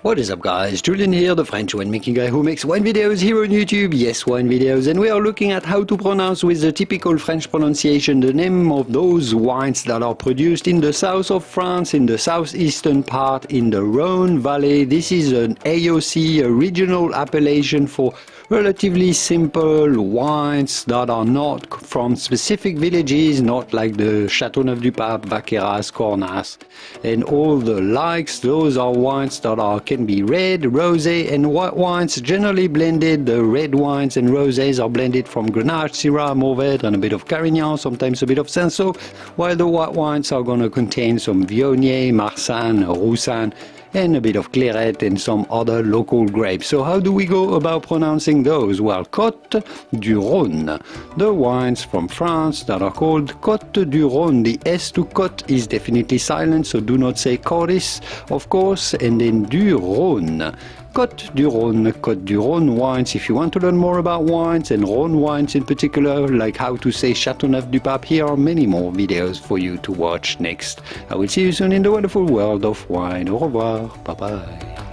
What is up guys, Julien here, the French winemaking guy who makes wine videos here on YouTube. Yes, wine videos, and we are looking at how to pronounce with the typical French pronunciation the name of those wines that are produced in the south of France, in the southeastern part, in the Rhone Valley. This is an AOC, a regional appellation for relatively simple wines that are not from specific villages, not like the Châteauneuf-du-Pape, Vaqueras, Cornas, and all the likes. Those are wines that can be red, rosé, and white wines, generally blended. The red wines and rosés are blended from Grenache, Syrah, Mourvèdre, and a bit of Carignan, sometimes a bit of Cinsault, while the white wines are going to contain some Viognier, Marsanne, Roussanne, and a bit of Clairette and some other local grapes. So how do we go about pronouncing those? Well, Côtes du Rhône, the wines from France that are called Côtes du Rhone. The S to Côte is definitely silent, so do not say Coris, of course, and then du Rhône. Côtes du Rhône wines. If you want to learn more about wines and Rhône wines in particular, like how to say Châteauneuf-du-Pape, here are many more videos for you to watch next. I will see you soon in the wonderful world of wine. Au revoir. Bye bye.